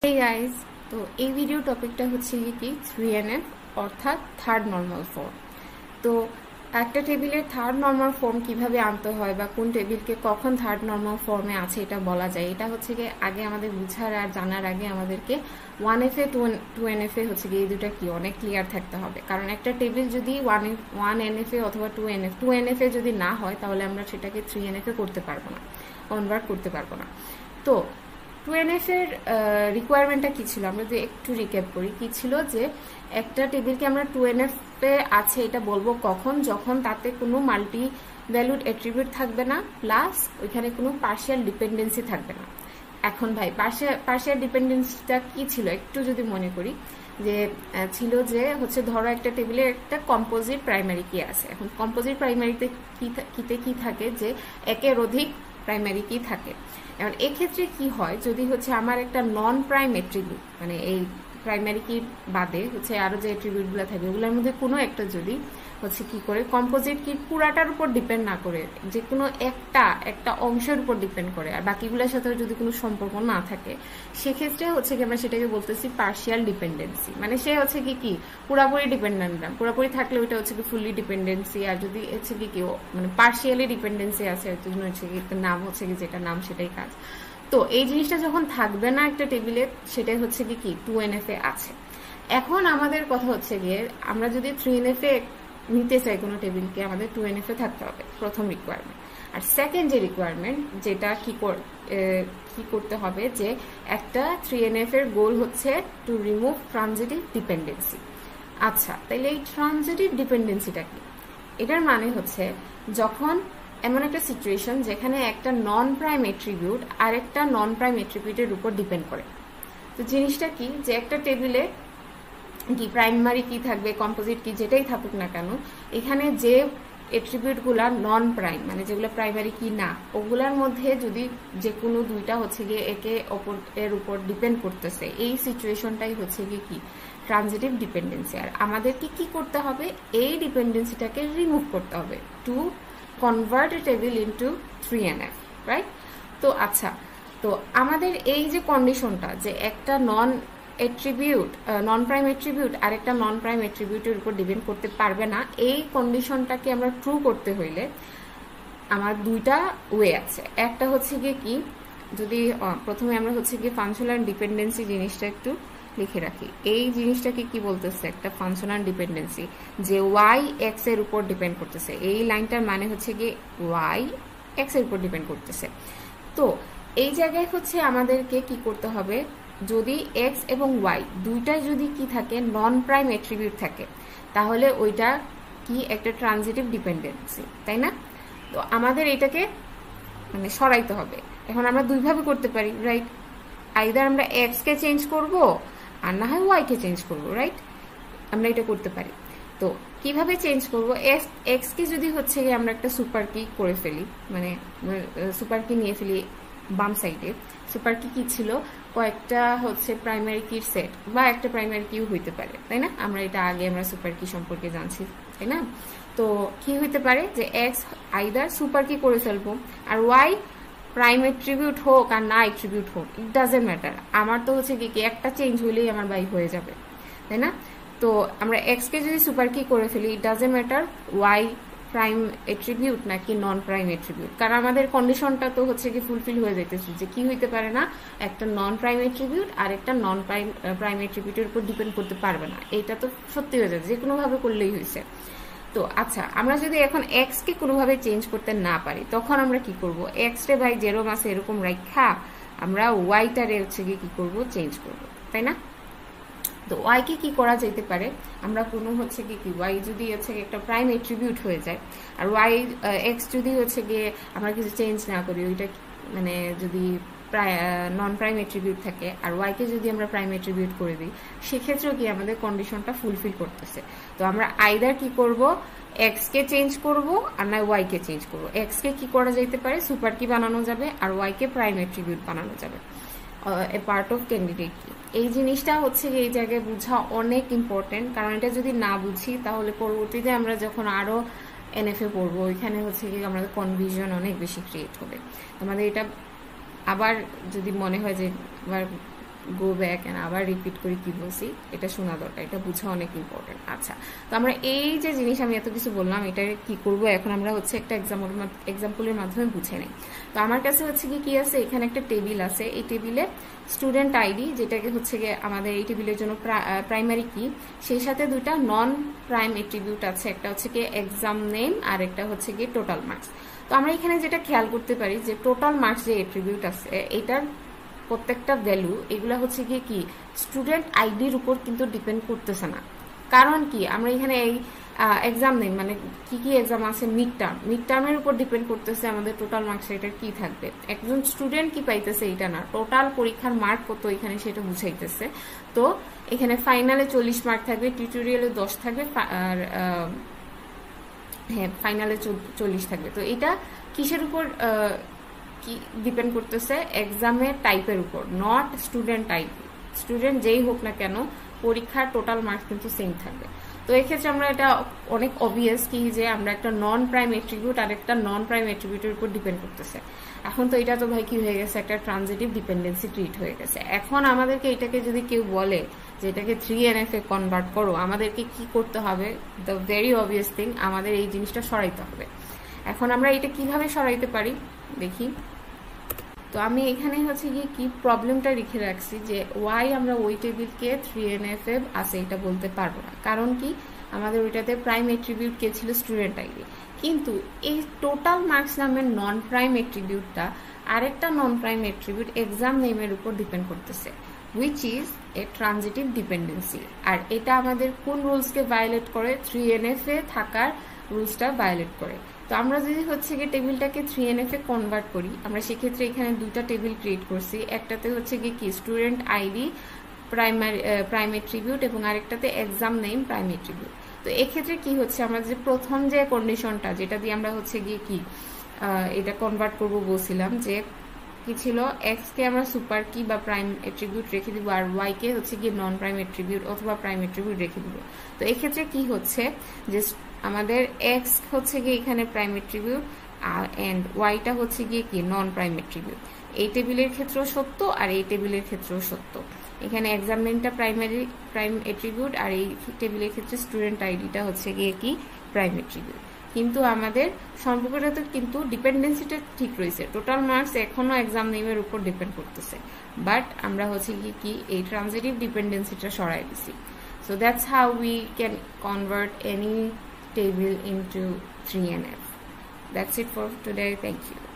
Hey guys, তো এই video টপিকটা হচ্ছে কি 3NF অর্থাৎ থার্ড নর্মাল ফর্ম। তো একটা টেবিলের থার্ড নর্মাল ফর্ম কিভাবে আনতে হয় বা কোন টেবিলকে কখন থার্ড নর্মাল ফর্মে আছে এটা বলা যায়। এটা হচ্ছে কি আগে আমাদের বুঝার আর জানার আগে আমাদেরকে 1FA 2NFA হচ্ছে কি এই দুটা কি অনেক ক্লিয়ার থাকতে হবে। কারণ একটা টেবিল যদি 1NFA অথবা 2NFA যদি না হয় তাহলে আমরা সেটাকে 3NFA করতে পারবো না, কনভার্ট করতে পারবো না। তো 2NF এর রিকোয়ারমেন্টটা কি ছিল আমরা যদি একটু রিক্যাপ করি। কি ছিল যে একটা টেবিলকে আমরা 2NF এ আছে এটা বলবো কখন, যখন তাতে কোনো মাল্টি ভ্যালুড অ্যাট্রিবিউট থাকবে না, প্লাস ওইখানে কোনো পার্শিয়াল ডিপেন্ডেন্সি থাকবে না। এখন ভাই পার্শিয়াল ডিপেন্ডেন্সিটা কি ছিল একটু যদি মনে করি, যে ছিল যে হচ্ছে ধরো একটা টেবিলে একটা কম্পোজিট প্রাইমারি কি আছে। এখন কম্পোজিট প্রাইমারিতে কি থাকে যে একের অধিক প্রাইমারি কি থাকে। এখন এক্ষেত্রে কি হয় যদি হচ্ছে আমার একটা নন প্রাইম অ্যাট্রিবিউট মানে এই প্রাইমারি কি বাদে হচ্ছে আরো যে অ্যাট্রিবিউটগুলো থাকে ওগুলোর মধ্যে কোনো একটা যদি হচ্ছে কি করে কম্পোজিট কি পুরাটার উপর ডিপেন্ড না করে যে কোনো একটা অংশের উপর ডিপেন্ড করে আর বাকিগুলোর সাথে যদি কোনো সম্পর্ক না থাকে, সেক্ষেত্রে হচ্ছে কি আমরা সেটাকে বলতেছি পার্শিয়াল ডিপেন্ডেন্সি। মানে সে হচ্ছে কি পুরাপুরি ডিপেন্ডেন্ট না, পুরাপুরি থাকলে ওইটা হচ্ছে কি ফুললি ডিপেন্ডেন্সি, আর যদি হচ্ছে কি মানে পার্শিয়ালি ডিপেন্ডেন্সি আছে হচ্ছে কি নাম হচ্ছে কি যেটা নাম সেটাই কাজ। তো এই জিনিসটা যখন থাকবে না একটা টেবিলে সেটাই হচ্ছে কি 2NFA আছে। এখন আমাদের কথা হচ্ছে গিয়ে আমরা যদি 3NFA নিতে চাই কোনো টেবিলকে আমাদের 2NFA থাকতে হবে, প্রথম রিকোয়ারমেন্ট। আর সেকেন্ড যে রিকোয়ারমেন্ট যেটা কি করতে হবে যে একটা 3NF এর গোল হচ্ছে টু রিমুভ ট্রানজিটিভ ডিপেন্ডেন্সি। আচ্ছা, তাহলে এই ট্রানজিটিভ ডিপেন্ডেন্সিটা কি? এটার মানে হচ্ছে যখন এমন একটা সিচুয়েশন যেখানে একটা নন প্রাইম অ্যাট্রিবিউট আর একটা নন প্রাইম অ্যাট্রিবিউটের উপর ডিপেন্ড করে। তো জিনিসটা কি যে একটা টেবিলে কি প্রাইমারি কি থাকবে, কম্পোজিট কি যেটাই থাকুক না কেন, এখানে যে অ্যাট্রিবিউটগুলা নন প্রাইম মানে যেগুলো প্রাইমারি কি না, ওগুলার মধ্যে যদি যে কোনো দুইটা হচ্ছে গিয়ে এর উপর ডিপেন্ড করতেছে, এই সিচুয়েশনটাই হচ্ছে গিয়ে কি ট্রানজিটিভ ডিপেন্ডেন্সি। আর আমাদেরকে কি করতে হবে, এই ডিপেন্ডেন্সিটাকে রিমুভ করতে হবে to convert A table into 3NF, right? তো আচ্ছা, তো আমাদের এই যে কন্ডিশনটা যে একটা নন প্রাইম অ্যাট্রিবিউট আর একটা নন প্রাইম অ্যাট্রিবিউটের উপর ডিপেন্ড করতে পারবে না, এই কন্ডিশনটাকে আমরা ট্রু করতে হইলে আমার দুইটা ওয়ে আছে। একটা হচ্ছে গিয়ে কি, যদি প্রথমে আমরা হচ্ছে গিয়ে ফাংশনাল ডিপেন্ডেন্সি জিনিসটা একটু লিখে রাখি। এই জিনিসটাকে কি বলতেছে, একটা ফাংশনাল ডিপেন্ডেন্সি যে ওয়াই এক্স এর উপর ডিপেন্ড করতেছে। এই লাইনটার মানে হচ্ছে গিয়ে ওয়াই এক্স এর উপর ডিপেন্ড করতেছে। তো এই জায়গায় হচ্ছে আমাদেরকে কি করতে হবে, যদি এক্স এবং ওয়াই দুইটাই যদি কি থাকে নন প্রাইম অ্যাট্রিবিউট থাকে তাহলে ওইটা কি একটা ট্রানজিটিভ ডিপেন্ডেন্সি, তাই না? তো আমাদের এটাকে মানে সরাইতে হবে। এখন আমরা দুইভাবে করতে পারি, রাইট? আইদার আমরা এক্স কে চেঞ্জ করব আর না হয় ওয়াই কে চেঞ্জ করব, রাইট? আমরা এটা করতে পারি। তো কিভাবে চেঞ্জ করব, এক্স কে যদি হচ্ছে আমরা একটা সুপার কি করে ফেলি, মানে সুপার কি নিয়ে ফেলি বাম সাইডে। সুপার কি ছিল, কয়েকটা হচ্ছে প্রাইমারি কির সেট বা একটা প্রাইমারি কিউ হইতে পারে, তাই না? আমরা এটা আগে আমরা সুপার কি সম্পর্কে জানছি, তাই না? তো কি হইতে পারে যে এক্স আইদার সুপার কি করে ফেলবো আর ওয়াই প্রাইম অ্যাট্রিবিউট হোক আর না অ্যাট্রিবিউট হোক, ইট ডাজেন্ট ম্যাটার। আমার তো হচ্ছে কি একটা চেঞ্জ হইলেই আমার বাই হয়ে যাবে, তাই না? তো আমরা এক্স কে যদি সুপার কি করে ফেলি, it doesn't matter Y prime attribute নাকি নন প্রাইম অ্যাট্রিবিউট, কারণ আমাদের কন্ডিশনটা তো হচ্ছে কি ফুলফিল হয়ে যাইতেছে যে কি হইতে পারে না, একটা নন প্রাইম অ্যাট্রিবিউট আর একটা নন প্রাইম অ্যাট্রিবিউটের উপর ডিপেন্ড করতে পারবে না। এটা তো সত্যি হয়ে যাচ্ছে, যে কোনো ভাবে করলেই হয়েছে। তো আচ্ছা, আমরা যদি এখন এক্স কে কোনোভাবে চেঞ্জ করতে না পারি তখন আমরা কি করব, এক্স রে ভাই যেরকম আছে এরকম রাখা আমরা ওয়াইটারে হচ্ছে কি করব, চেঞ্জ করব, তাই না? তো ওয়াই কে কি করা যেতে পারে, আমরা কোনো হচ্ছে কি ওয়াই যদি হচ্ছে একটা প্রাইম অ্যাট্রিবিউট হয়ে যায় আর ওয়াই এক্স যদি হচ্ছে গিয়ে আমরা কিছু চেঞ্জ না করি, ওইটা মানে যদি নন প্রাইম অ্যাট্রিবিউট থাকে আর ওয়াই কে যদি আমরা প্রাইম অ্যাট্রিবিউট করে দিই, সেক্ষেত্রেও কি আমাদের কন্ডিশনটা ফুলফিল করতেছে। তো আমরা আইদার কি করব, এক্স কে চেঞ্জ করব আর না ওয়াই কে চেঞ্জ করব। এক্স কে কি করা যেতে পারে, সুপার কি বানানো যাবে আর ওয়াই কে প্রাইম অ্যাট্রিবিউট বানানো যাবে, এ পার্ট অফ ক্যান্ডিডেট কি। এই জিনিসটা হচ্ছে এই জায়গায় বোঝা অনেক ইম্পর্টেন্ট, কারণ এটা যদি না বুঝি তাহলে পরবর্তীতে আমরা যখন আরো এনএফএ পড়বো ওইখানে হচ্ছে কি আমাদের কনফিউশন অনেক বেশি ক্রিয়েট হবে। আমাদের এটা আবার যদি মনে হয় যে গো ব্যাক এন্ড আবার রিপিট করে কি বলছি এটা শোনা দরকার, এটা বোঝা অনেক ইম্পর্টেন্ট। আচ্ছা, তো আমরা এই যে জিনিস আমি এত কিছু বললাম, এটা কি করব এখন আমরা হচ্ছে একটা এক্সাম্পলের মাধ্যমে বুঝে নেই। তো আমার কাছে হচ্ছে কি আছে, এখানে একটা টেবিল আছে, এই টেবিলে স্টুডেন্ট আইডি যেটাকে হচ্ছে গিয়ে আমাদের এই টেবিলের জন্য প্রাইমারি কি, সেই সাথে দুইটা নন প্রাইম এট্রিবিউট আছে, একটা হচ্ছে কি এক্সাম নেম আর একটা হচ্ছে কি টোটাল মার্কস। তো আমরা এখানে যেটা খেয়াল করতে পারি যে টোটাল মার্কস যে এট্রিবিউট আছে এটার প্রত্যেকটা ভ্যালু এগুলা হচ্ছে গিয়ে কি স্টুডেন্ট আইডির উপর কিন্তু ডিপেন্ড করতেছে না। কারণ কি আমরা এখানে এই এক্সাম নেই মানে কি কি এক্সাম আছে, মিড টার্মের উপর ডিপেন্ড করতেছে আমাদের টোটাল মার্কস এটা কি থাকবে। একজন স্টুডেন্ট কি পাইতেছে এটা না, টোটাল পরীক্ষার মার্ক কত এখানে সেটা বুঝাইতেছে। তো এখানে ফাইনালে 40 মার্ক থাকবে, টিউটোরিয়ালে 10 থাকবে, আর হ্যাঁ ফাইনালে 40 থাকবে। তো এটা কিসের উপর কি ডিপেন্ড করতেছে, এক্সামের টাইপের উপর, নট স্টুডেন্ট টাইপ। স্টুডেন্ট যেই হোক না কেন পরীক্ষার টোটাল মার্কস কিন্তু সেম থাকবে। তো এক্ষেত্রে আমরা এটা অনেক অবভিয়াস কি যে আমরা একটা নন প্রাইম এট্রিবিউট আর একটা নন প্রাইম এট্রিবিউটের উপর ডিপেন্ড করতেছে। এখন তো এটা তো ভাই কি হয়ে গেছে, একটা ট্রানজিটিভ ডিপেন্ডেন্সি ক্রিয়েট হয়ে গেছে। এখন আমাদেরকে এটাকে যদি কেউ বলে যে এটাকে 3NF এ কনভার্ট করো, আমাদেরকে কি করতে হবে, দ্য ভেরি অবভিয়াস থিং, আমাদের এই জিনিসটা সরাইতে হবে। এখন আমরা এটা কিভাবে সরাইতে পারি দেখি। তো আমি এখানে হচ্ছে গিয়ে কি প্রবলেমটা লিখে রাখছি যে ওয়াই আমরা ওই টেবিলকে 3NF এ আছে এটা বলতে পারবো না। কারণ কি আমাদের ওইটাতে প্রাইম এট্রিবিউট কে ছিল স্টুডেন্ট আইডি, কিন্তু এই টোটাল মার্কস নামের নন প্রাইম এট্রিবিউটটা আরেকটা নন প্রাইম এট্রিবিউট এক্সাম নেমের উপর ডিপেন্ড করতেছে, which is a transitive dependency। আর এটা আমাদের কোন রুলসকে ভায়োলেট করে, 3NF এ থাকার রুলসটা ভায়োলেট করে। তো আমরা যদি হচ্ছে গিয়ে টেবিলটাকে 3NF এ কনভার্ট করি, আমরা সেক্ষেত্রে এখানে দুইটা টেবিল ক্রিয়েট করছি, একটাতে হচ্ছে গিয়ে কি স্টুডেন্ট আইডি প্রাইম এট্রিবিউট এবং আরেকটাতে এক্সাম নেম প্রাইম এট্রিবিউট। তো এক্ষেত্রে কি হচ্ছে, আমরা যে প্রথম যে কন্ডিশনটা যেটা দিয়ে আমরা হচ্ছে গিয়ে কি এটা কনভার্ট করব বলছিলাম যে কি ছিল, এক্স কে আমরা সুপার কি বা প্রাইম এট্রিবিউট রেখে দিব আর ওয়াই কে হচ্ছে গিয়ে নন প্রাইম এট্রিবিউট অথবা প্রাইম এট্রিবিউট রেখে দিব। তো এক্ষেত্রে কি হচ্ছে যে আমাদের এক্স হচ্ছে গিয়ে এখানে প্রাইম এট্রিবিউট এন্ড ওয়াইটা হচ্ছে গিয়ে কি নন প্রাইম এট্রিবিউট। এই টেবিলের ক্ষেত্রেও সত্য আর এই টেবিলের ক্ষেত্রেও সত্য। এখানে এক্সাম নেমটা প্রাইম এট্রিবিউট আর এই টেবিলের ক্ষেত্রে স্টুডেন্ট আইডিটা হচ্ছে গিয়ে কি প্রাইম এট্রিবিউট। কিন্তু আমাদের সম্পর্কটা তো কিন্তু ডিপেন্ডেন্সিটা ঠিক রয়েছে, টোটাল মার্কস এখনো এক্সাম নেমের উপর ডিপেন্ড করতেছে, বাট আমরা হচ্ছে কি এই ট্রানজিটিভ ডিপেন্ডেন্সিটা সরাই দিছি। So that's how we can convert any table into 3NF. That's it for today. Thank you.